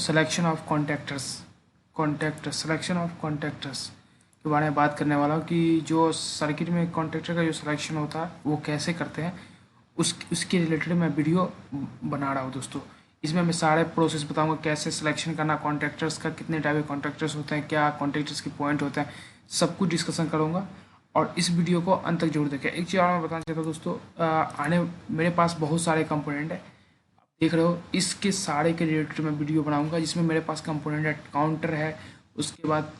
Selection of selection of contractors के बारे में बात करने वाला हूँ कि जो सर्किट में कॉन्ट्रैक्टर का जो सिलेक्शन होता है वो कैसे करते हैं, उसके रिलेटेड मैं वीडियो बना रहा हूँ दोस्तों। इसमें मैं सारे प्रोसेस बताऊंगा, कैसे सिलेक्शन करना कॉन्ट्रैक्टर्स का, कितने टाइप के कॉन्ट्रैक्टर्स होते हैं, क्या कॉन्ट्रैक्टर्स के पॉइंट होते हैं, सब कुछ डिस्कशन करूँगा। और इस वीडियो को अंत तक जरूर देखें। एक चीज़ और मैं बताना चाहता हूँ दोस्तों, मेरे पास बहुत सारे कंपोनेंट है, देख रहे हो, इसके सारे के रिलेटेड मैं वीडियो बनाऊंगा, जिसमें मेरे पास कंपोनेंट है, काउंटर है, उसके बाद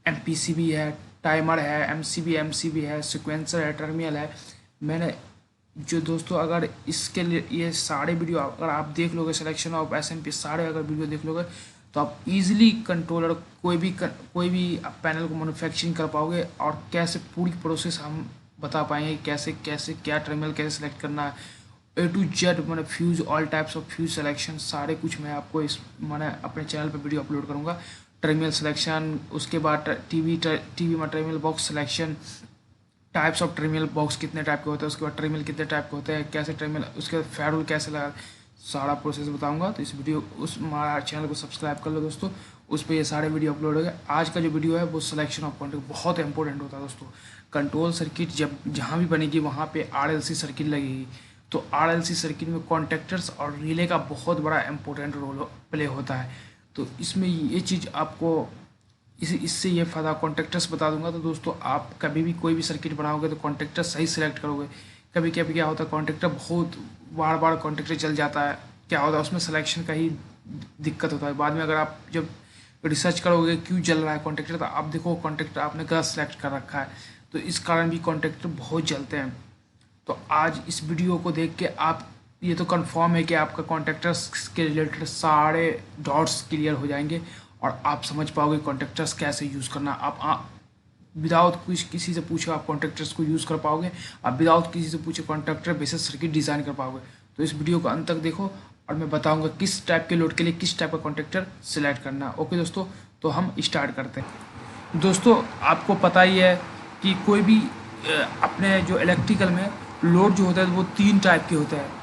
एमपीसीबी है, टाइमर है, एमसीबी है, सिक्वेंसर है, टर्मिनल है। मैंने जो दोस्तों, अगर इसके लिए ये सारे वीडियो अगर आप देख लोगे, सिलेक्शन ऑफ एसएमपी सारे अगर वीडियो देख लोगे, तो आप इजीली कंट्रोलर कोई भी आप पैनल को मैन्युफैक्चरिंग कर पाओगे, और कैसे पूरी प्रोसेस हम बता पाएंगे, कैसे कैसे क्या टर्मिनल कैसे सेलेक्ट करना है, A to Z, मैंने fuse, all types of fuse selection सारे कुछ मैं आपको मैंने अपने चैनल पर वीडियो अपलोड करूँगा। टर्मिनल सिलेक्शन, उसके बाद टीवी में terminal box selection, types of terminal box कितने टाइप के होते हैं, उसके बाद टर्मिनल कितने टाइप के होते हैं, कैसे टर्मिनल, उसके बाद फेडरल कैसे लगा, सारा प्रोसेस बताऊंगा। तो इस वीडियो हमारा चैनल को सब्सक्राइब कर लो दोस्तों, उस पर ये सारे वीडियो अपलोड हो गए। आज का जो वीडियो है वो सिलेक्शन ऑफ कॉन्ट्रैक्ट बहुत इंपॉर्टेंट होता है दोस्तों। कंट्रोल सर्किट जब जहाँ भी बनेगी वहाँ पे RLC सर्किट लगेगी, तो RLC सर्किट में कॉन्ट्रैक्टर्स और रिले का बहुत बड़ा इंपॉर्टेंट रोल प्ले होता है। तो इसमें ये चीज़ आपको इससे ये फ़ायदा, कॉन्ट्रैक्टर्स बता दूंगा। तो दोस्तों, आप कभी भी कोई भी सर्किट बनाओगे तो कॉन्ट्रैक्टर सही सिलेक्ट करोगे। कभी कभी क्या होता है, कॉन्ट्रैक्टर बहुत बार कॉन्ट्रैक्टर चल जाता है, क्या होता है उसमें सिलेक्शन का ही दिक्कत होता है। बाद में अगर आप जब रिसर्च करोगे क्यों चल रहा है कॉन्ट्रैक्टर, तो आप देखो कॉन्ट्रैक्टर आपने गलत सेलेक्ट कर रखा है, तो इस कारण भी कॉन्ट्रैक्टर बहुत जलते हैं। तो आज इस वीडियो को देख के आप ये तो कंफर्म है कि आपका कॉन्ट्रैक्टर्स के रिलेटेड सारे डॉट्स क्लियर हो जाएंगे, और आप समझ पाओगे कॉन्ट्रैक्टर्स कैसे यूज़ करना। आप विदाउट कुछ किसी से पूछे आप कॉन्ट्रैक्टर्स को यूज़ कर पाओगे, आप विदाउट किसी से पूछे कॉन्ट्रैक्टर बेसिस सर्किट डिज़ाइन कर पाओगे। तो इस वीडियो को अंत तक देखो, और मैं बताऊंगा किस टाइप के लोड के लिए किस टाइप का कॉन्ट्रैक्टर सिलेक्ट करना। ओके दोस्तों, तो हम स्टार्ट करते हैं। दोस्तों, आपको पता ही है कि कोई भी अपने जो इलेक्ट्रिकल में लोड जो होता है वो 3 टाइप के होते हैं।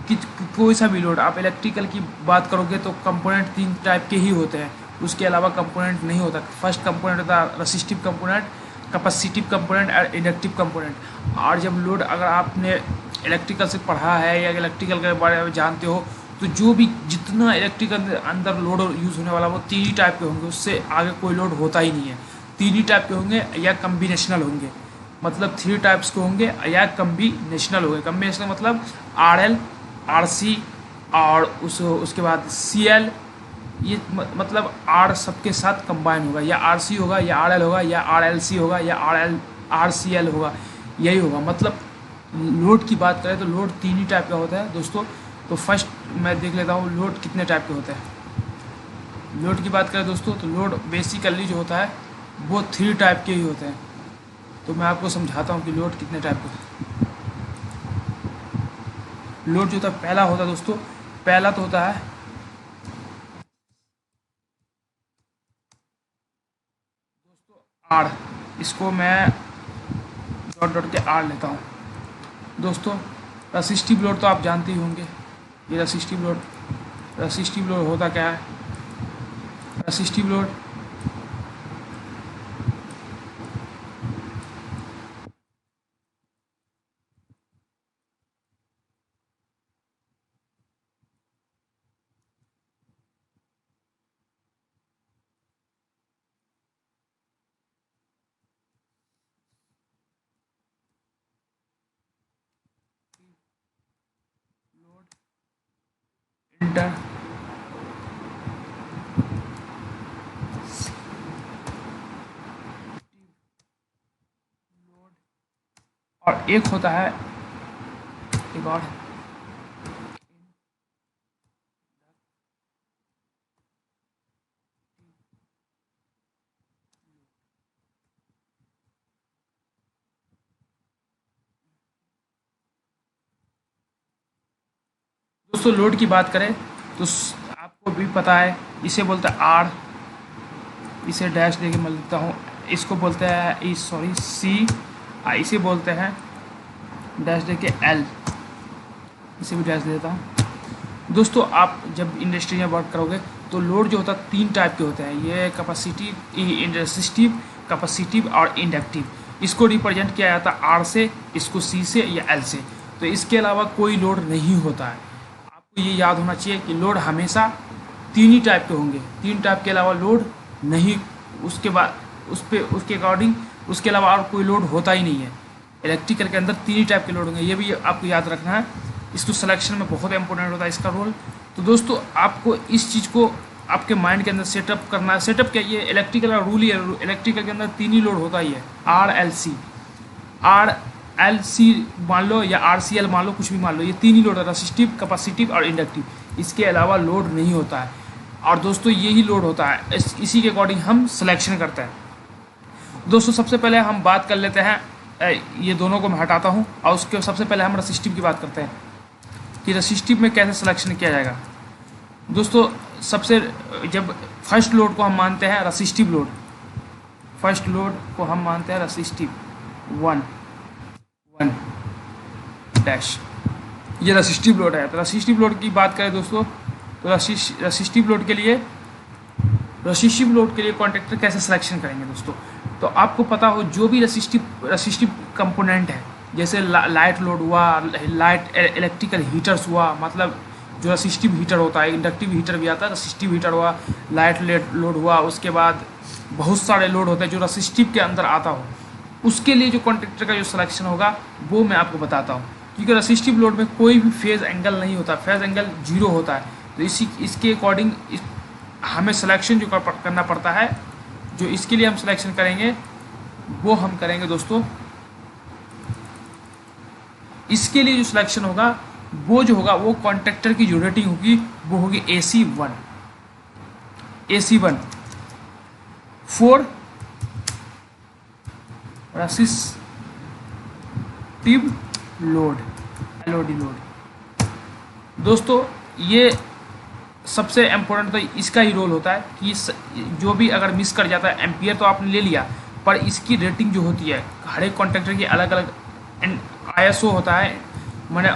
कि कोई सा भी लोड आप इलेक्ट्रिकल की बात करोगे तो कंपोनेंट 3 टाइप के ही होते हैं, उसके अलावा कंपोनेंट नहीं होता। फर्स्ट कंपोनेंट होता है रेसिस्टिव कंपोनेंट, कैपेसिटिव कंपोनेंट और इंडक्टिव कंपोनेंट। और जब लोड अगर आपने इलेक्ट्रिकल से पढ़ा है या इलेक्ट्रिकल के बारे में जानते हो, तो जो भी जितना इलेक्ट्रिकल अंदर लोड यूज़ होने वाला वो 3 ही टाइप के होंगे, उससे आगे कोई लोड होता ही नहीं है। 3 ही टाइप के होंगे या कम्बिनेशनल होंगे, मतलब 3 टाइप्स के होंगे या कम्बिनेशनल होंगे। कम्बिनेशनल मतलब RL, RC और उसके बाद CL, ये मतलब R सबके साथ कंबाइन होगा, या RC होगा या RL होगा या RLC होगा या RCL होगा, यही होगा। मतलब लोड की बात करें तो लोड 3 ही टाइप का होता है दोस्तों। तो फर्स्ट मैं देख लेता हूँ लोड कितने टाइप के होते हैं। लोड की बात करें दोस्तों तो लोड बेसिकली जो होता है वो 3 टाइप के ही होते हैं। तो मैं आपको समझाता हूँ कि लोड कितने टाइप के होते हैं। लोड जो होता है पहला होता है दोस्तों, पहला तो होता है R, इसको मैं डॉट के R लेता हूँ दोस्तों। रेसिस्टिव लोड तो आप जानते ही होंगे, ये रेसिस्टिव लोड होता क्या है। रेसिस्टिव लोड इंटर और एक होता है एक और दोस्तों। लोड की बात करें तो आपको भी पता है, इसे बोलते हैं R, इसे डैश देके मैं लिखता हूँ। इसको बोलते हैं C, इसे बोलते हैं डैश देके L, इसे भी डैश दे देता हूँ दोस्तों। आप जब इंडस्ट्री में वर्क करोगे तो लोड जो होता है 3 टाइप के होते हैं, ये कैपेसिटिव, रेसिस्टिव, कैपेसिटिव और इंडक्टिव। इसको रिप्रेजेंट किया जाता है आर से, इसको सी से या एल से। तो इसके अलावा कोई लोड नहीं होता है। आपको ये याद होना चाहिए कि लोड हमेशा 3 ही टाइप के होंगे, 3 टाइप के अलावा लोड नहीं, उसके बाद उसके अकॉर्डिंग उसके अलावा और कोई लोड होता ही नहीं है। इलेक्ट्रिकल के अंदर 3 ही टाइप के लोड होंगे, ये भी आपको याद रखना है। इसको सिलेक्शन में बहुत इंपॉर्टेंट होता है इसका रोल। तो दोस्तों आपको इस चीज़ को आपके माइंड के अंदर सेटअप करना है। सेटअप क्या, ये इलेक्ट्रिकल का रूल ही है। इलेक्ट्रिकल के अंदर 3 ही लोड होता ही है, आर एल सी मान लो या आर सी एल मान लो, कुछ भी मान लो, ये 3 ही लोड है, रेसिस्टिव, कैपेसिटिव और इंडक्टिव। इसके अलावा लोड नहीं होता है। और दोस्तों यही लोड होता है, इसी के अकॉर्डिंग हम सिलेक्शन करते हैं। दोस्तों सबसे पहले हम बात कर लेते हैं, ये दोनों को मैं हटाता हूँ और उसके सबसे पहले हम रेसिस्टिव की बात करते हैं कि रेसिस्टिव में कैसे सिलेक्शन किया जाएगा। दोस्तों सबसे जब फर्स्ट लोड को हम मानते हैं रेसिस्टिव लोड, फर्स्ट लोड को हम मानते हैं रेसिस्टिव 1 डैश, ये रेसिस्टिव लोड है। तो रेसिस्टिव लोड की बात करें दोस्तों, तो रेसिस्टिव लोड के लिए कॉन्टैक्टर कैसे सिलेक्शन करेंगे दोस्तों। तो आपको पता हो जो भी रेसिस्टिव कंपोनेंट है, जैसे लाइट लोड हुआ, लाइट इलेक्ट्रिकल हीटर्स हुआ, मतलब जो रेसिस्टिव हीटर होता है, इंडक्टिव हीटर भी आता है, रेसिस्टिव हीटर हुआ, लाइट लोड हुआ, उसके बाद बहुत सारे लोड होते हैं जो रेसिस्टिव के अंदर आता हो, उसके लिए जो कॉन्टैक्टर का जो सिलेक्शन होगा वो मैं आपको बताता हूँ। क्योंकि रेसिस्टिव लोड में कोई भी फेज एंगल नहीं होता, फेज एंगल 0 होता है। तो इसके अकॉर्डिंग हमें सिलेक्शन जो करना पड़ता है, जो इसके लिए हम सिलेक्शन करेंगे वो हम करेंगे दोस्तों, इसके लिए जो सिलेक्शन होगा वो जो होगा वो कॉन्टैक्टर की जो रेटिंग होगी वो होगी AC1 for resistive load, LOD load. दोस्तों ये सबसे इम्पोर्टेंट तो इसका ही रोल होता है कि जो भी अगर मिस कर जाता है, एम्पियर तो आपने ले लिया, पर इसकी रेटिंग जो होती है हर एक कॉन्टैक्टर की अलग अलग ISO होता है, मैंने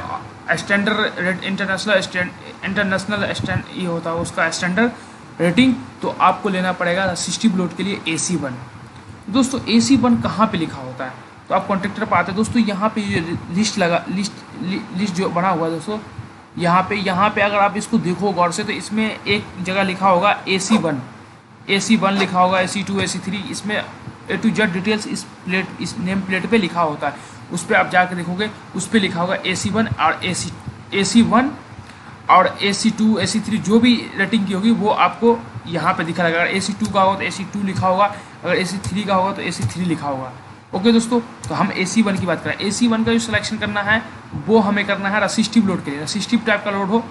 स्टैंडर्ड इंटरनेशनल ये होता है उसका स्टैंडर्ड रेटिंग। तो आपको लेना पड़ेगा रेसिस्टिव लोड के लिए AC1। दोस्तों AC1 कहाँ पे लिखा होता है, तो आप कॉन्टैक्टर पर आते हैं दोस्तों, यहाँ पे लिस्ट जो बना हुआ है दोस्तों, यहाँ पे अगर आप इसको देखो गौर से, तो इसमें एक जगह लिखा होगा AC1 लिखा होगा, AC2 AC3, इसमें A to Z डिटेल्स इस नेम प्लेट पे लिखा होता है। उस पर आप जाकर देखोगे, उस पर लिखा होगा AC1 और AC1 और AC2 AC3 जो भी रेटिंग की होगी वो आपको यहाँ पे दिखा लगेगा। अगर AC2 का होगा तो AC2 लिखा होगा, अगर AC3 का होगा तो AC3 लिखा होगा। ओके दोस्तों, तो हम AC1 की बात करें। AC1 का जो सिलेक्शन करना है वो हमें करना है रेसिस्टिव लोड के लिए। रेसिस्टिव टाइप का लोड हो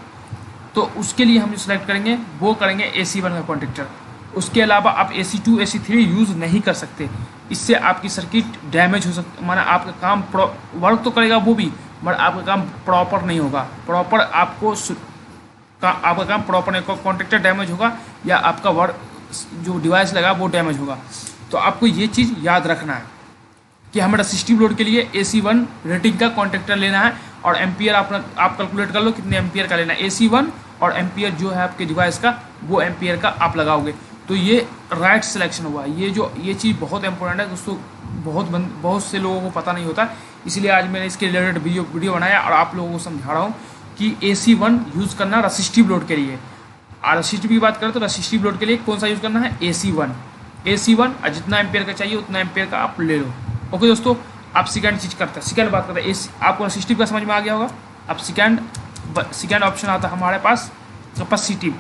तो उसके लिए हम जो सिलेक्ट करेंगे वो करेंगे AC1 का कॉन्टैक्टर। उसके अलावा आप AC2 AC3 यूज़ नहीं कर सकते, इससे आपकी सर्किट डैमेज हो सकती, माना आपका काम वर्क तो करेगा वो भी, बट आपका काम प्रॉपर नहीं होगा, आपका काम प्रॉपर नहीं होगा, कॉन्टैक्टर डैमेज होगा या आपका वर्क जो डिवाइस लगा वो डैमेज होगा। तो आपको ये चीज़ याद रखना है कि हमें रेसिस्टिव लोड के लिए AC1 रेटिंग का कॉन्टैक्टर लेना है। और एम्पियर आप कैलकुलेट कर लो कितने एम्पियर का लेना है। AC1 और एम्पियर जो है आपके डिवाइस का वो एम्पियर का आप लगाओगे, तो ये राइट सिलेक्शन हुआ। ये चीज़ बहुत इंपॉर्टेंट है दोस्तों, बहुत से लोगों को पता नहीं होता, इसलिए आज मैंने इसके रिलेटेड वीडियो बनाया और आप लोगों को समझा रहा हूँ कि AC1 यूज़ करना रेसिस्टिव लोड के लिए। और रेसिस्टिव की बात करें तो रेसिस्टिव लोड के लिए कौन सा यूज़ करना है, AC1 और जितना एम्पियर का चाहिए उतना एम्पियर का आप ले लो। ओके दोस्तों, आप सेकंड चीज़ करते हैं, सेकंड बात करते हैं। आपको रेसिस्टिव का समझ में आ गया होगा। अब सेकंड ऑप्शन आता है हमारे पास कैपेसिटिव।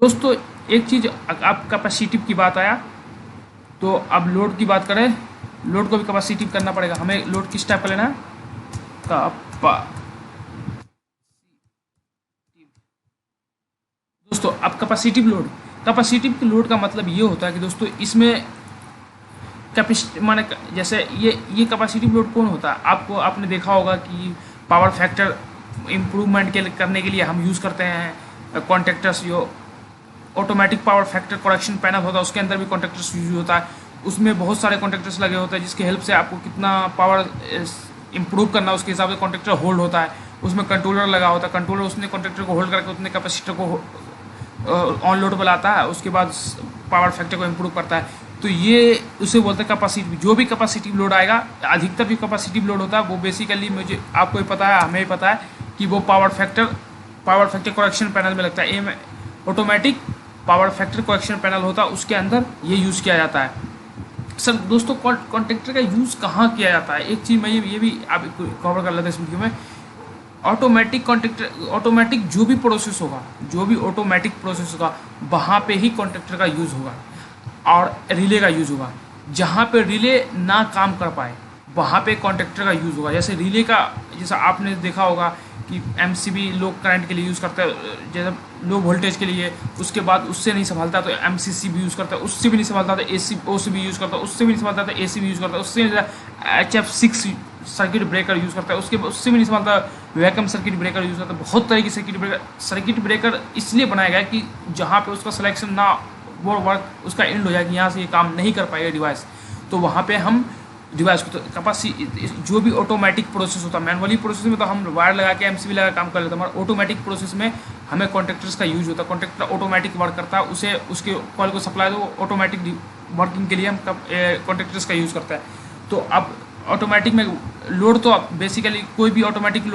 दोस्तों एक चीज़, आप कैपेसिटिव की बात आया तो अब लोड की बात करें, लोड को भी कैपेसिटिव करना पड़ेगा। हमें लोड किस टाइप का लेना है, दोस्तों अब कैपेसिटिव लोड का मतलब ये होता है कि दोस्तों इसमें माने जैसे ये कैपेसिटिव लोड कौन होता है, आपने देखा होगा कि पावर फैक्टर इम्प्रूवमेंट करने के लिए हम यूज़ करते हैं कॉन्टैक्टर्स। जो automatic power factor correction panel होता है उसके अंदर भी कॉन्टैक्टर्स यूज होता है। उसमें बहुत सारे कॉन्टेक्टर्स लगे होते हैं जिसकी हेल्प से आपको कितना पावर इम्प्रूव करना है उसके हिसाब से कॉन्टेक्टर होल्ड होता है। उसमें कंट्रोलर लगा होता है, कंट्रोलर उसने कॉन्टेक्टर को होल्ड करके उतने कैपेसिटर को ऑन लोड बुलाता है, उसके बाद पावर फैक्टर को इम्प्रूव करता है। तो ये उसे बोलते हैं कैपेसिटी। जो भी कैपेसिटिव लोड आएगा, अधिकतर जो कैपेसिटिव लोड होता है वो बेसिकली मुझे आपको ही पता है, हमें ही पता है कि वो पावर फैक्टर करेक्शन पैनल में लगता है। Automatic power factor correction panel होता है, उसके अंदर ये यूज़ किया जाता है। सर दोस्तों, कॉन्टेक्टर का यूज़ कहाँ किया जाता है, एक चीज़ मैं ये भी आप कवर कर लेते हैं इस वीडियो में। ऑटोमेटिक जो भी प्रोसेस होगा, जो भी ऑटोमेटिक प्रोसेस होगा, वहाँ पे ही कॉन्टेक्टर का यूज़ होगा और रिले का यूज़ होगा। जहाँ पे रिले ना काम कर पाए वहाँ पे कॉन्टेक्टर का यूज़ होगा। जैसे रिले का, जैसा आपने देखा होगा कि एमसीबी लो करंट के लिए यूज़ करता है, जैसे लो वोल्टेज के लिए, उसके बाद उससे नहीं संभालता तो एमसीसी भी यूज़ करता है, उससे भी नहीं संभालता तो ओसी भी यूज़ करता है, उससे भी नहीं संभालता तो एसी भी यूज़ करता है, उससे HF6 सर्किट ब्रेकर यूज़ करता है, उससे भी नहीं संभालता वैक्यूम सर्किट ब्रेकर यूज़ करता है। बहुत तरह की सर्किट ब्रेकर इसलिए बनाया गया कि जहाँ पे उसका सिलेक्शन ना वो वर्क उसका एंड हो जाए कि यहाँ से ये काम नहीं कर पाएगा डिवाइस, तो वहाँ पे हम डिवाइस को, तो कैपेसिटी जो भी ऑटोमेटिक प्रोसेस होता है, मैनुअली प्रोसेस में तो हम वायर लगा के एमसीबी लगा काम कर लेते हैं, हमारा ऑटोमेटिक प्रोसेस में हमें कॉन्टेक्टर्स का यूज होता है। कॉन्टेक्टर ऑटोमेटिक वर्क करता है, उसे उसके कॉल को सप्लाई दो, ऑटोमेटिक वर्किंग के लिए हम कॉन्टेक्टर्स का यूज़ करता है। तो अब ऑटोमेटिक में लोड तो बेसिकली कोई भी ऑटोमेटिक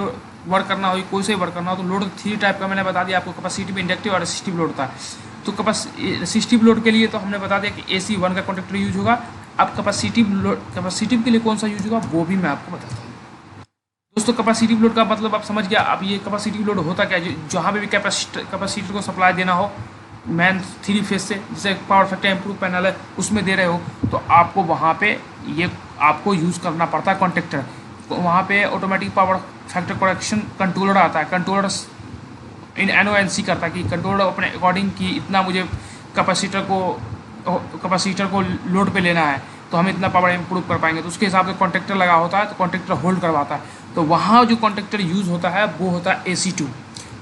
वर्क करना हो, कोई से वर्क करना हो, तो लोड 3 टाइप का मैंने बता दिया आपको, कैपेसिटिव, इंडक्टिव और रेसिस्टिव लोड होता है। तो रेसिस्टिव लोड के लिए तो हमने बता दिया कि AC1 का कॉन्टेक्टर यूज होगा। अब कैपेसिटिव के लिए कौन सा यूज होगा वो भी मैं आपको बताता हूँ। दोस्तों, कैपेसिटिव लोड का मतलब आप समझ गया। अब ये कैपेसिटिव लोड होता क्या है, जहाँ पे भी कैपेसिटर को सप्लाई देना हो मैन 3 फेज से, जैसे पावर फैक्टर इम्प्रूव पैनल है उसमें दे रहे हो, तो आपको वहाँ पे ये आपको यूज़ करना पड़ता है कॉन्टेक्टर। वहाँ पे automatic power factor correction controller आता है, कंट्रोलर इन NONC करता है कि कंट्रोलर अपने अकॉर्डिंग कि इतना मुझे कैपेसिटर को लोड पे लेना है तो हम इतना पावर इम्प्रूव कर पाएंगे, तो उसके हिसाब से कॉन्टेक्टर लगा होता है, तो कॉन्टेक्टर होल्ड करवाता है। तो वहाँ जो कॉन्टेक्टर यूज़ होता है वो होता है AC2।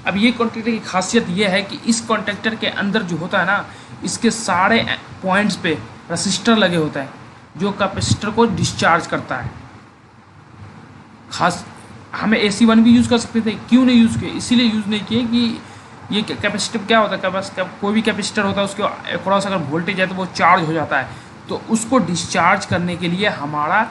अब ये कॉन्टेक्टर की खासियत ये है कि इस कॉन्टेक्टर के अंदर जो होता है ना, इसके सारे पॉइंट्स पे रसिस्टर लगे होते हैं जो कैपेसिटर को डिस्चार्ज करता है। खास हमें AC1 भी यूज़ कर सकते थे, क्यों नहीं यूज़ किए, इसीलिए यूज़ नहीं किए कि ये कैपेसिटर क्या होता है, कोई भी कैपेसिटर होता है उसके अक्रॉस अगर वोल्टेज है तो वो चार्ज हो जाता है, तो उसको डिस्चार्ज करने के लिए हमारा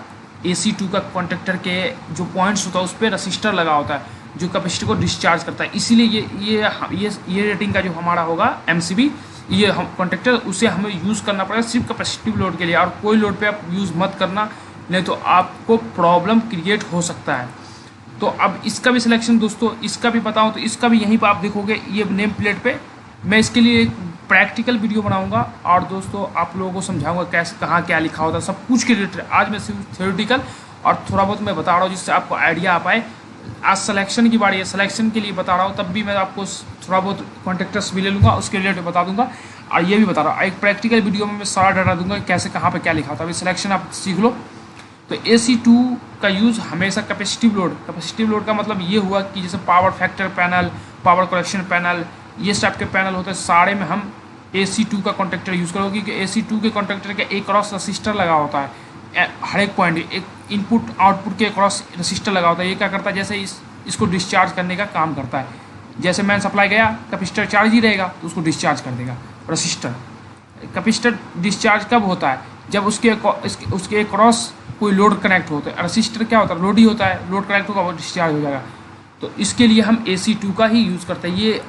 AC2 का कॉन्टेक्टर के जो पॉइंट्स होता है उस पर रसिस्टर लगा होता है जो कैपेसिटर को डिस्चार्ज करता है। इसीलिए ये रेटिंग का जो हमारा होगा MCB, ये हम कॉन्टेक्टर उसे हमें यूज़ करना पड़ेगा सिर्फ कैपेसिटिव लोड के लिए, और कोई लोड पे आप यूज़ मत करना, नहीं तो आपको प्रॉब्लम क्रिएट हो सकता है। तो अब इसका भी सिलेक्शन दोस्तों, इसका भी बताऊं तो इसका भी यहीं पर आप देखोगे ये नेम प्लेट पे। मैं इसके लिए एक प्रैक्टिकल वीडियो बनाऊंगा और दोस्तों आप लोगों को समझाऊंगा कैसे कहाँ क्या लिखा होता है, सब कुछ के रिलेटेड। आज मैं सिर्फ थ्योरेटिकल और थोड़ा बहुत मैं बता रहा हूँ जिससे आपको आइडिया आ पाए। आज सिलेक्शन की बारी है, सिलेक्शन के लिए बता रहा हूँ, तब भी मैं आपको थोड़ा बहुत कॉन्टेक्टर्स भी ले लूँगा, उसके रिलेटेड बता दूंगा, और ये भी बता रहा हूँ एक प्रैक्टिकल वीडियो में मैं सारा डाटा दूंगा कैसे कहाँ पर क्या लिखा होता है। अभी सिलेक्शन आप सीख लो। तो AC2 का यूज़ हमेशा कैपेसिटिव लोड का मतलब ये हुआ कि जैसे power factor panel, power correction panel, ये टाइप के पैनल होते हैं, सारे में हम AC2 का कॉन्टेक्टर यूज़ करोगे, क्योंकि AC2 के कॉन्टेक्टर के एक क्रॉस रसिस्टर लगा होता है, हर एक पॉइंट एक इनपुट आउटपुट के क्रॉस रसिस्टर लगा होता है। ये क्या करता है, जैसे इसको डिस्चार्ज करने का काम करता है। जैसे मैन सप्लाई गया, कैपेसिटर चार्ज ही रहेगा तो उसको डिस्चार्ज कर देगा रसिस्टर। कैपेसिटर डिस्चार्ज कब होता है, जब उसके क्रॉस कोई लोड कनेक्ट होता है। रसिस्टर क्या होता है, लोड ही होता है, लोड कनेक्ट होगा वो डिस्चार्ज हो जाएगा। तो इसके लिए हम AC2 का ही यूज़ करते हैं। ये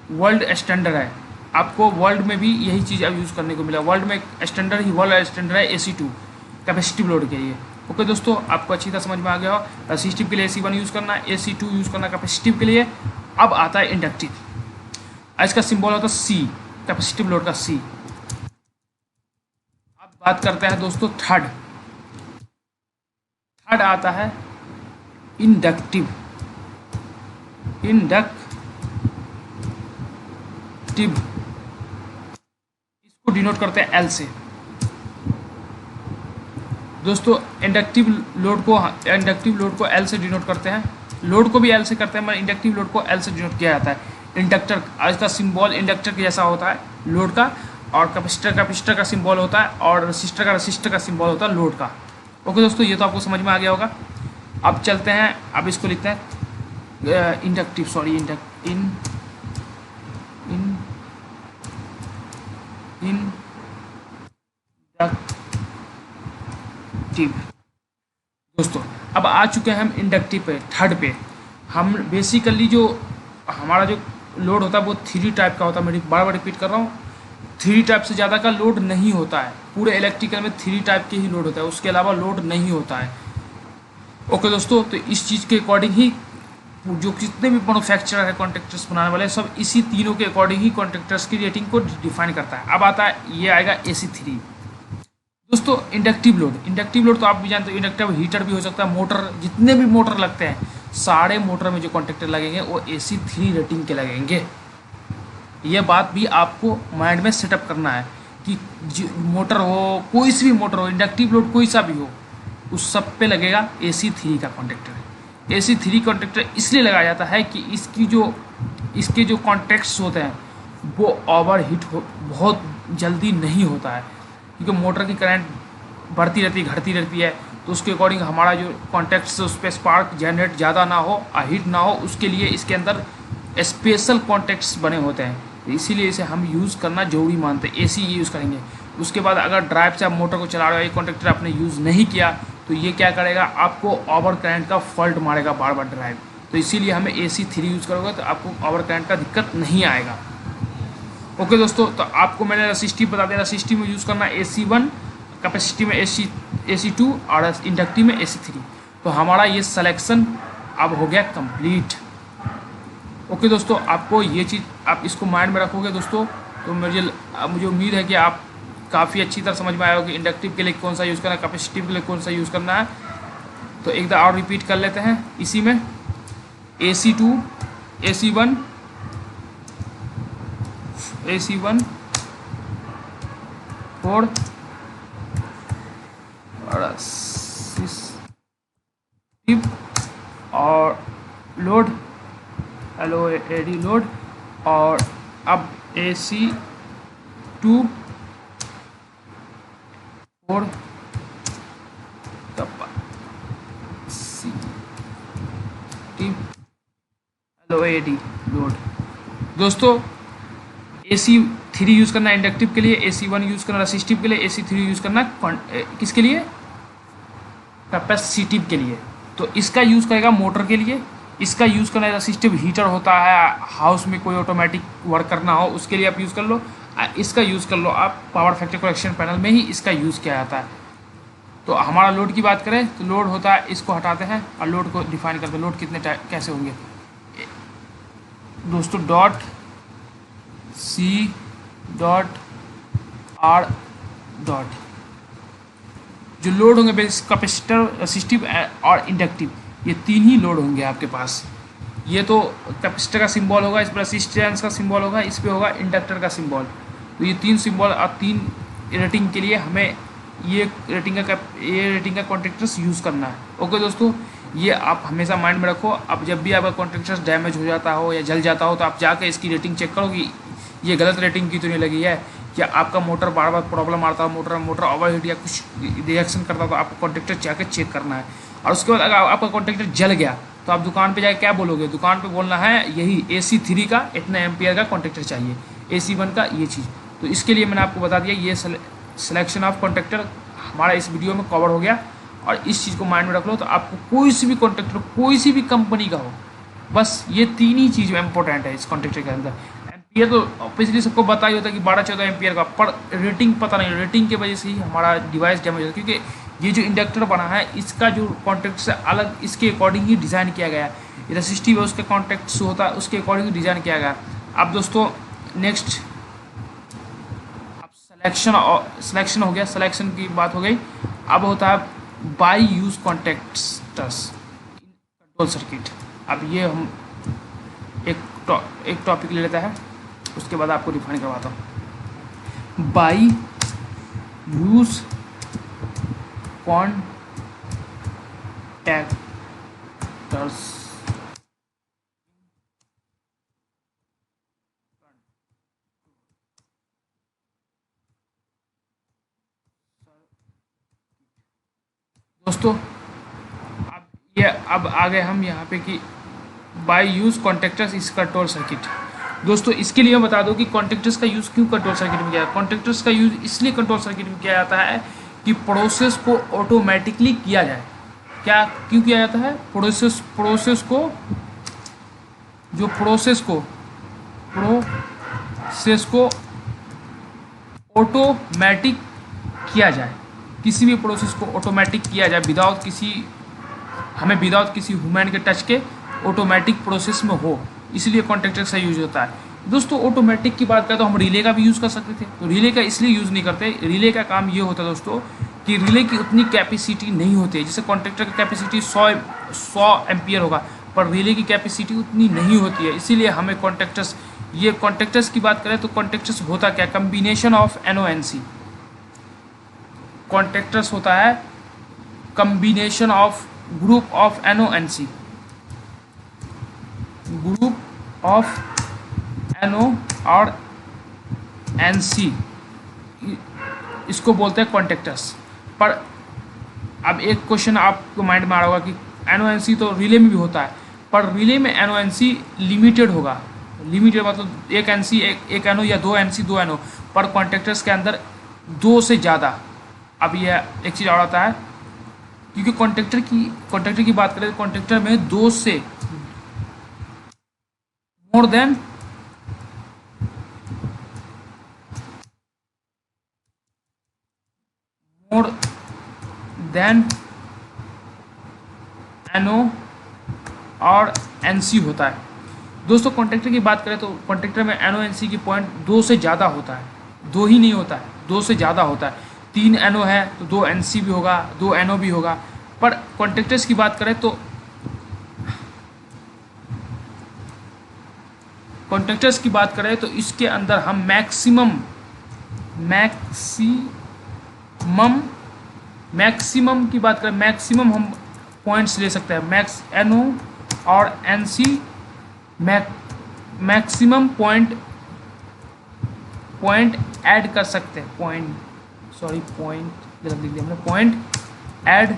वर्ल्ड स्टैंडर्ड है, आपको वर्ल्ड में भी यही चीज़ अब यूज़ करने को मिला। वर्ल्ड में वर्ल्ड स्टैंडर्ड है AC2 कैपेसिटिव लोड के लिए। ओके दोस्तों, आपको अच्छी तरह समझ में आ गया हो। रेसिस्टिव के लिए AC1 यूज़ करना है, AC2 यूज़ करना कैपेसिटिव के लिए। अब आता है इंडक्टिव, इसका सिंबल होता है C, कैपेसिटिव लोड का C। अब बात करते हैं दोस्तों थर्ड आता है इंडक्टिव। इसको डिनोट करते हैं L से। दोस्तों इंडक्टिव लोड को L से डिनोट करते हैं, लोड को भी L से करते हैं, मगर इंडक्टिव लोड को L से डिनोट किया जाता है। इंडक्टर, आज का सिंबल इंडक्टर के जैसा होता है लोड का, और कैपेसिटर का सिंबल होता है, और रसिस्टर का सिंबल होता है लोड का। ओके दोस्तों, ये तो आपको समझ में आ गया होगा। अब चलते हैं, अब इसको लिखते हैं इंडक्टिव, सॉरी इंडक्टिव। दोस्तों अब आ चुके हैं हम इंडक्टिव पे, थर्ड पे। हम बेसिकली जो हमारा जो लोड होता है वो थ्री टाइप का होता है। मैं बार बार रिपीट कर रहा हूँ, थ्री टाइप से ज़्यादा का लोड नहीं होता है। पूरे इलेक्ट्रिकल में थ्री टाइप के ही लोड होता है, उसके अलावा लोड नहीं होता है। ओके दोस्तों, तो इस चीज़ के अकॉर्डिंग ही जो जितने भी मैन्युफैक्चरर है कॉन्ट्रैक्टर्स बनाने वाले, सब इसी तीनों के अकॉर्डिंग ही कॉन्ट्रैक्टर्स की रेटिंग को डिफाइन करता है। अब आता है, ये आएगा AC3। दोस्तों इंडक्टिव लोड तो आप भी जानते हो, इंडक्टिव हीटर भी हो सकता है, मोटर, जितने भी मोटर लगते हैं सारे मोटर में जो कॉन्ट्रैक्टर लगेंगे वो AC3 रेटिंग के लगेंगे। ये बात भी आपको माइंड में सेटअप करना है कि मोटर हो, कोई सी भी मोटर हो, इंडक्टिव लोड कोई सा भी हो, उस सब पे लगेगा AC3 का कॉन्ट्रैक्टर। AC3 कॉन्ट्रैक्टर इसलिए लगाया जाता है कि इसके जो कॉन्ट्रैक्ट्स होते हैं वो ओवर हीट बहुत जल्दी नहीं होता है, क्योंकि मोटर की करंट बढ़ती रहती है, घटती रहती है, तो उसके अकॉर्डिंग हमारा जो कॉन्टैक्ट्स उस पर स्पार्क जनरेट ज़्यादा ना हो, हीट ना हो, उसके लिए इसके अंदर स्पेशल कॉन्टैक्ट्स बने होते हैं। तो इसीलिए इसे हम यूज़ करना जरूरी मानते हैं। AC यूज़ करेंगे। उसके बाद अगर ड्राइव से आप मोटर को चला रहे हो, ये कॉन्टैक्टर आपने यूज़ नहीं किया, तो ये क्या करेगा, आपको ओवर करंट का फॉल्ट मारेगा बार बार ड्राइव। तो इसीलिए हमें AC3 यूज़ करोगे तो आपको ओवर करंट का दिक्कत नहीं आएगा। ओके दोस्तों, तो आपको मैंने रसिस्टिव बता दिया, रसिस्टिव में यूज़ करना AC1, कैपेसिटी में AC2 और इंडक्टिव में AC3। तो हमारा ये सिलेक्शन अब हो गया कंप्लीट। ओके दोस्तों, आपको ये चीज़, आप इसको माइंड में रखोगे दोस्तों, तो मुझे उम्मीद है कि आप काफ़ी अच्छी तरह समझ में आया होगा कि इंडक्टिव के लिए कौन सा यूज़ करना है, कैपेसिटिव के लिए कौन सा यूज़ करना है। तो एक बार और रिपीट कर लेते हैं। इसी में AC2, AC1 4 रसिस्टिव और लोड, LOAD लोड, और अब AC2 4 कैपेसिटिव LOAD लोड। दोस्तों AC3 यूज़ करना इंडक्टिव के लिए, AC1 यूज़ करना रसिस्टिव के लिए, AC3 यूज़ करना किसके लिए, कैपेसिटिव के लिए। तो इसका यूज़ करेगा मोटर के लिए, इसका यूज़ करना रसिस्टिव हीटर होता है, हाउस में कोई ऑटोमेटिक वर्क करना हो उसके लिए आप यूज़ कर लो। इसका यूज़ कर लो आप पावर फैक्टर करेक्शन पैनल में ही इसका यूज़ किया जाता है। तो हमारा लोड की बात करें तो लोड होता है, इसको हटाते हैं और लोड को डिफाइन करते हैं। लोड कितने कैसे होंगे दोस्तों, C.R. जो लोड होंगे बेस कैपेसिटर, रसिस्टिव और इंडक्टिव, ये तीन ही लोड होंगे आपके पास। ये तो कैपेसिटर का सिंबल होगा, इस पर रसिस्टेंस का सिंबल होगा, इस पे होगा इंडक्टर का सिंबल। तो ये तीन सिंबल और तीन रेटिंग के लिए हमें ये रेटिंग का कॉन्ट्रैक्टर्स यूज़ करना है। ओके दोस्तों, ये आप हमेशा माइंड में रखो। अब जब भी आपका कॉन्ट्रैक्टर्स डैमेज हो जाता हो या जल जाता हो तो आप जाकर इसकी रेटिंग चेक करो कि ये गलत रेटिंग की तो नहीं लगी है, क्या आपका मोटर बार बार प्रॉब्लम आता है, मोटर ओवरहीट या कुछ रिएक्शन करता तो आपको कॉन्ट्रैक्टर जाकर चेक करना है। और उसके बाद अगर आपका कॉन्ट्रैक्टर जल गया तो आप दुकान पे जाकर क्या बोलोगे, दुकान पे बोलना है यही AC3 का इतना एम्पियर का कॉन्ट्रैक्टर चाहिए, AC1 का ये चीज़। तो इसके लिए मैंने आपको बता दिया, ये सिलेक्शन ऑफ कॉन्ट्रैक्टर हमारा इस वीडियो में कवर हो गया। और इस चीज़ को माइंड में रख लो, तो आपको कोई सी भी कॉन्ट्रैक्टर, कोई सी भी कंपनी का हो, बस ये तीन ही चीज़ इंपॉर्टेंट है इस कॉन्ट्रैक्टर के अंदर। एम्पियर तो ऑब्वियसली सबको पता ही होता है कि 12-14 एम्पियर का, पर रेटिंग पता नहीं, रेटिंग की वजह से ही हमारा डिवाइस डैमेज होता है, क्योंकि ये जो इंडक्टर बना है इसका जो कॉन्ट्रैक्ट से अलग इसके अकॉर्डिंग ही डिज़ाइन किया गया है। रसिस्टिव है उसके कॉन्ट्रैक्ट से होता है, उसके अकॉर्डिंग ही डिज़ाइन किया गया है। अब दोस्तों नेक्स्ट सिलेक्शन हो गया, सिलेक्शन की बात हो गई। अब होता है by use contactors control circuit. अब ये हम एक टॉपिक ले लेता है, उसके बाद आपको डिफाइन करवाता हूँ। बाई यूज कॉन्टैक्टर्स दोस्तों अब आ गए हम यहाँ पे कि बाय यूज़ कॉन्टेक्टर्स इस कंट्रोल सर्किट। दोस्तों इसके लिए मैं बता दूं कि कॉन्टेक्टर्स का यूज़ क्यों कंट्रोल सर्किट में किया है। कॉन्टेक्टर्स का यूज़ इसलिए कंट्रोल सर्किट में किया जाता है कि प्रोसेस को ऑटोमेटिकली किया जाए। क्या क्यों किया जाता है? प्रोसेस को ऑटोमेटिक किया जाए। किसी भी प्रोसेस को ऑटोमेटिक किया जाए विदाउट किसी ह्यूमन के टच के ऑटोमेटिक प्रोसेस में हो, इसलिए कॉन्टेक्टर का यूज होता है। दोस्तों ऑटोमेटिक की बात करें तो हम रिले का भी यूज़ कर सकते थे, तो रिले का इसलिए यूज़ नहीं करते। रिले का काम ये होता है दोस्तों कि रिले की उतनी कैपेसिटी नहीं होती है। जैसे कॉन्टेक्टर की कैपेसिटी 100 एम्पियर होगा, पर रिले की कैपेसिटी उतनी नहीं होती है, इसीलिए हमें कॉन्टेक्टर्स की बात करें तो कॉन्टेक्टर्स होता क्या? Combination of NO&C। कॉन्टेक्टर्स होता है combination of group of NO&C, group of NO और NC, इसको बोलते हैं कॉन्टेक्टर्स। पर अब एक क्वेश्चन आपको माइंड में आ रहा होगा कि NO&C तो रिले में भी होता है, पर रिले में NO&C लिमिटेड होगा। लिमिटेड मतलब एक NC एक NO या 2 NC 2 NO, पर कॉन्टेक्टर्स के अंदर 2 से ज़्यादा। अब यह एक चीज़ और आता है, क्योंकि कॉन्टेक्टर की बात करें तो कॉन्टेक्टर में 2 से मोर देन NO और NC होता है। दोस्तों कॉन्टेक्टर की बात करें तो कॉन्टेक्टर में NO&C की पॉइंट 2 से ज़्यादा होता है, 2 ही नहीं होता है, 2 से ज़्यादा होता है। 3 NO है तो 2 NC भी होगा, 2 NO भी होगा। पर कॉन्टेक्टर्स की बात करें तो इसके अंदर हम मैक्सिमम की बात करें, मैक्सिमम हम पॉइंट्स ले सकते हैं। मैक्स NO और NC मैक्सिमम पॉइंट ऐड कर सकते हैं। पॉइंट गलत लिख दिया हमने, पॉइंट ऐड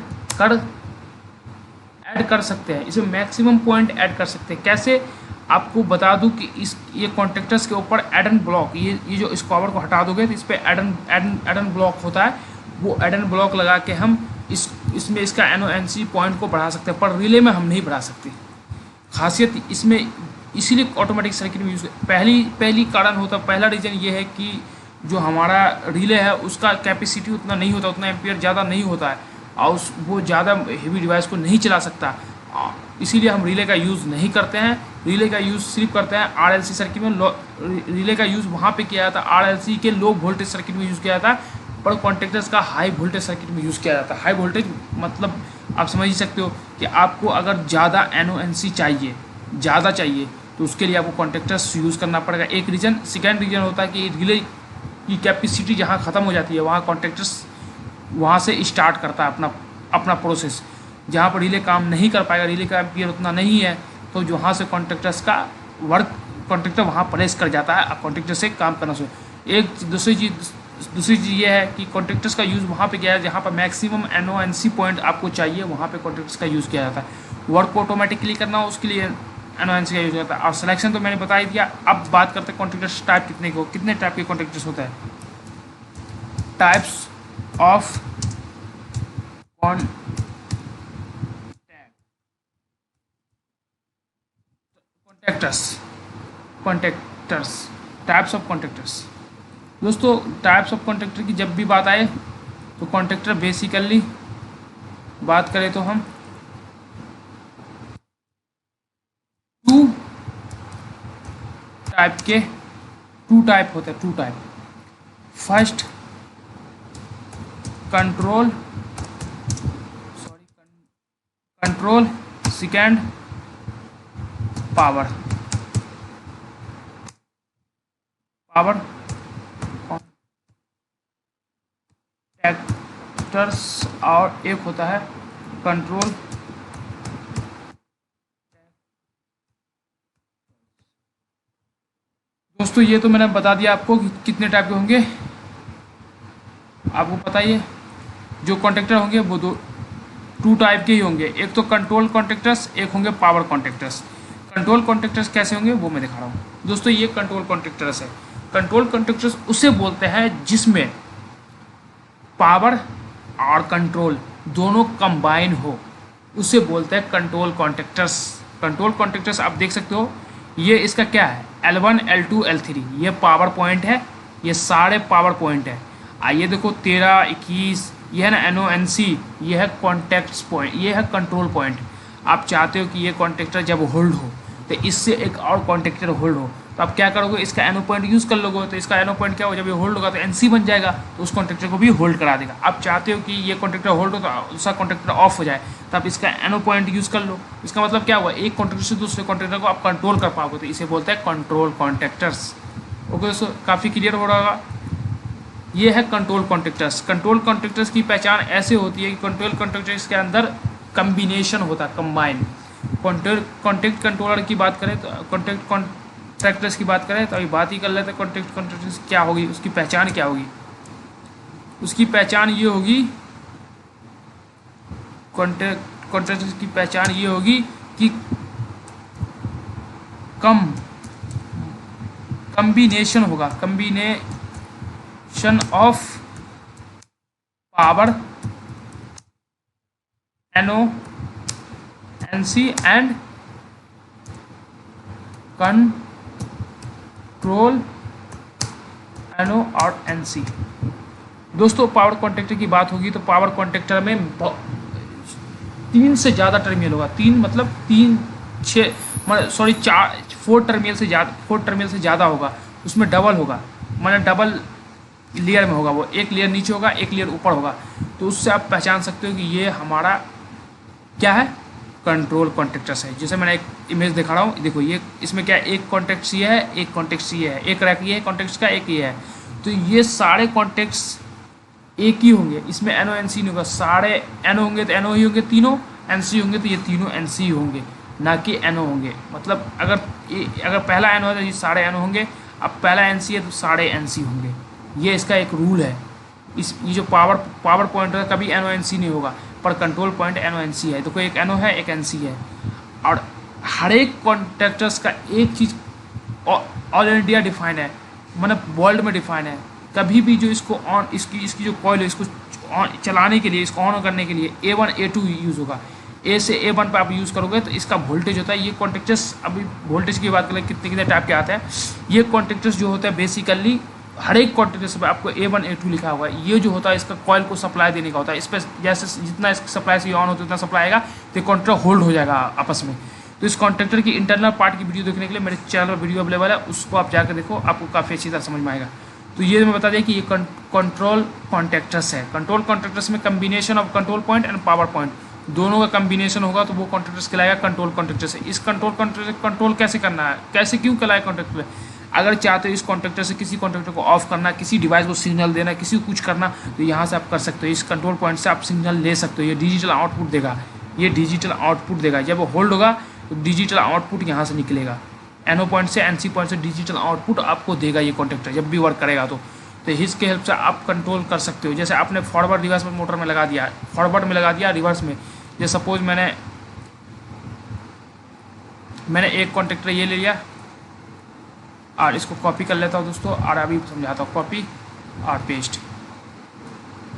कर सकते हैं। इसमें मैक्सिमम पॉइंट ऐड कर सकते हैं। कैसे? आपको बता दूं कि ये कॉन्टेक्टर्स के ऊपर एडन ब्लॉक, ये जो इस कवर को हटा दोगे तो इस पर एडन ब्लॉक होता है। वो एडन ब्लॉक लगा के हम इसमें इसका NO&C पॉइंट को बढ़ा सकते हैं, पर रिले में हम नहीं बढ़ा सकते। खासियत इसमें इसीलिए ऑटोमेटिक सर्किट में यूज़ पहली कारण होता है। पहला रीज़न ये है कि जो हमारा रिले है उसका कैपेसिटी उतना नहीं होता, उतना एम्पियर ज़्यादा नहीं होता है, और वो ज़्यादा हेवी डिवाइस को नहीं चला सकता, इसीलिए हम रिले का यूज़ नहीं करते हैं। रिले का यूज़ सिर्फ करते हैं RLC सर्किट में। रिले का यूज़ वहाँ पे किया जाता है RLC के लो वोल्टेज सर्किट में यूज़ किया जाता है, पर कॉन्टेक्टर्स का हाई वोल्टेज सर्किट में यूज़ किया जाता है। हाई वोल्टेज मतलब आप समझ ही सकते हो कि आपको अगर ज़्यादा NO&C चाहिए तो उसके लिए आपको कॉन्टेक्टर्स यूज़ करना पड़ेगा। एक रीज़न। सेकेंड रीज़न होता है कि रिले की कैपेसिटी जहाँ ख़त्म हो जाती है वहाँ कॉन्टेक्टर्स वहाँ से स्टार्ट करता है अपना प्रोसेस। जहाँ पर रिले काम नहीं कर पाएगा, रिले का एम्पियर उतना नहीं है, तो जहाँ से कॉन्टेक्टर्स का वर्क कॉन्टेक्टर वहाँ प्लेस कर जाता है, कॉन्टेक्टर से काम करना शुरू। एक दूसरी चीज़ ये है कि कॉन्टेक्टर्स का यूज़ वहाँ पे किया है जहाँ पर मैक्सिमम NO&C पॉइंट आपको चाहिए, वहाँ पे कॉन्टेक्टर्स का यूज़ किया जाता है। वर्क को ऑटोमेटिकली करना हो उसके लिए NO&C का यूज़ होता है। और सिलेक्शन तो मैंने बता ही दिया। अब बात करते हैं कॉन्टेक्टर्स टाइप कितने टाइप के कॉन्टेक्टर्स होते हैं। Types of contractors types of contractors. दोस्तों टाइप्स ऑफ कॉन्टेक्टर की जब भी बात आए तो कॉन्टेक्टर बेसिकली बात करें तो हम 2 टाइप होते हैं। 2 type. First control, second power contractors, और एक होता है कंट्रोल। दोस्तों ये तो मैंने बता दिया आपको कि कितने टाइप के होंगे। आपको पता ही है जो कॉन्टेक्टर होंगे वो टू टाइप के ही होंगे, एक तो कंट्रोल कॉन्टेक्टर्स, एक होंगे पावर कॉन्टेक्टर्स। कंट्रोल कॉन्टेक्टर्स कैसे होंगे वो मैं दिखा रहा हूँ दोस्तों। ये कंट्रोल कॉन्टेक्टर्स है। कंट्रोल कॉन्टेक्टर्स उसे बोलते हैं जिसमें पावर और कंट्रोल दोनों कंबाइन हो, उसे बोलते हैं कंट्रोल कॉन्टेक्टर्स। कंट्रोल कॉन्टेक्टर्स आप देख सकते हो, ये इसका क्या है, L1 L2 L3, ये पावर पॉइंट है, ये सारे पावर पॉइंट है। आइए देखो 13 21, ये है ना NONC, ये है कॉन्टेक्ट पॉइंट, ये है कंट्रोल पॉइंट। आप चाहते हो कि ये कॉन्टेक्टर जब होल्ड हो तो इससे एक और कॉन्टेक्टर होल्ड हो, तो आप क्या करोगे, इसका NO पॉइंट यूज़ कर लोगे। तो इसका NO पॉइंट क्या हो, जब ये होल्ड होगा तो NC बन जाएगा, तो उस कॉन्टेक्टर को भी होल्ड करा देगा। आप चाहते हो कि ये कॉन्टेक्टर होल्ड हो तो दूसरा कॉन्टेक्टर ऑफ हो जाए, तो आप इसका NO पॉइंट यूज़ कर लो। इसका मतलब क्या हुआ, एक कॉन्टेक्टर से दूसरे कॉन्टेक्टर को आप कंट्रोल कर पाओगे, तो इसे बोलते हैं कंट्रोल कॉन्टेक्टर्स। ओके दोस्तों, काफ़ी क्लियर हो रहा होगा। ये है कंट्रोल कॉन्टेक्टर्स। कंट्रोल कॉन्टेक्टर्स की पहचान ऐसे होती है कि कंट्रोल कॉन्टेक्टर्स के अंदर कम्बिनेशन होता है, कंबाइन। कॉन्टेक्ट कंट्रोलर की बात करें तो कॉन्टेक्ट कॉन्ट्रैक्टर्स की बात करें तो अभी बात ही कर लेते हैं कॉन्टेक्ट कॉन्ट्रैक्टर्स क्या होगी, उसकी पहचान क्या होगी। उसकी पहचान ये होगी, कॉन्टेक्ट कॉन्ट्रैक्टर्स की पहचान ये होगी कि कम्बिनेशन होगा, combination of power NONC and control NO और NC। दोस्तों पावर कॉन्टेक्टर की बात होगी तो पावर कॉन्टेक्टर में 3 से ज़्यादा टर्मिनल होगा। 3 मतलब 3 6 सॉरी 4 टर्मिनल से ज़्यादा होगा। उसमें डबल होगा, मतलब डबल लेयर में होगा, वो एक लेयर नीचे होगा एक लेयर ऊपर होगा। तो उससे आप पहचान सकते हो कि ये हमारा क्या है, कंट्रोल कॉन्टेक्टर्स है। जैसे मैंने एक इमेज दिखा रहा हूँ, देखो ये इसमें क्या है, एक कॉन्टेक्ट ये है, एक कॉन्टेक्ट ये है, एक रैक ये है कॉन्टेक्ट्स का, एक ये है। तो ये सारे कॉन्टेक्ट्स एक ही होंगे, इसमें NONC नहीं होगा। सारे NO होंगे तो NO ही होंगे तीनों, NC होंगे तो ये तीनों NC होंगे, ना कि NO होंगे। मतलब अगर पहला NO है तो ये सारे NO होंगे, अब पहला NC है तो सारे NC होंगे। ये इसका एक रूल है। ये जो पावर पॉइंट है कभी NONC नहीं होगा, पर कंट्रोल पॉइंट NONC है। तो कोई एक NO है एक NC है। और हर एक कॉन्टेक्टर्स का एक चीज़ ऑल इंडिया डिफाइन है, मतलब वर्ल्ड में डिफाइन है। कभी भी जो इसको ऑन इसकी जो कॉइल है इसको चलाने के लिए, इसको ऑन करने के लिए A1 A2 यूज़ होगा। A से A1 पर आप यूज़ करोगे तो इसका वोल्टेज होता है। ये कॉन्टेक्टर्स, अभी वोल्टेज की बात करें कितने टाइप के आते हैं। ये कॉन्टेक्टर्स जो होता है बेसिकली हर एक कॉन्टेक्टर्स पर आपको A1 A2 लिखा हुआ है। ये जो होता है इसका कॉइल को सप्लाई देने का होता है। इस पर जैसे जितना इसका सप्लाई से ऑन होता है उतना सप्लाई आएगा तो कॉन्ट्रैक्टर होल्ड हो जाएगा आपस में। तो इस कॉन्ट्रैक्टर की इंटरनल पार्ट की वीडियो देखने के लिए मेरे चैनल पर वीडियो अवेलेबल है, उसको आप जाकर देखो, आपको काफ़ी अच्छी तरह समझ में आएगा। तो ये मैं बता दें कि ये कंट्रोल कॉन्टेक्टर्स है। कंट्रोल कॉन्टेक्टर्स में combination of control point and power point दोनों का कम्बिनेशन होगा तो वो कॉन्टेक्टर्स कहलाएगा कंट्रोल कॉन्टेक्टर्स। इस कंट्रोल कैसे करना है, कैसे क्यों कहलाएगा कॉन्टेक्टर। अगर चाहते हो इस कॉन्टेक्टर से किसी कॉन्टेक्टर को ऑफ करना, किसी डिवाइस को सिग्नल देना, किसी को कुछ करना, तो यहाँ से आप कर सकते हो। इस कंट्रोल पॉइंट से आप सिग्नल ले सकते हो। ये डिजिटल आउटपुट देगा, ये डिजिटल आउटपुट देगा। जब वो होल्ड होगा तो डिजिटल आउटपुट यहाँ से निकलेगा। NO पॉइंट से NC पॉइंट से डिजिटल आउटपुट आपको देगा ये कॉन्टेक्टर जब भी वर्क करेगा। तो इसके हेल्प से आप कंट्रोल कर सकते हो। जैसे आपने फॉरवर्ड रिवर्स में मोटर में लगा दिया, फॉरवर्ड में लगा दिया, रिवर्स में। जैसे सपोज मैंने एक कॉन्टेक्टर ये ले लिया और इसको कॉपी कर लेता हूँ दोस्तों, और अभी समझाता हूँ। कॉपी और पेस्ट।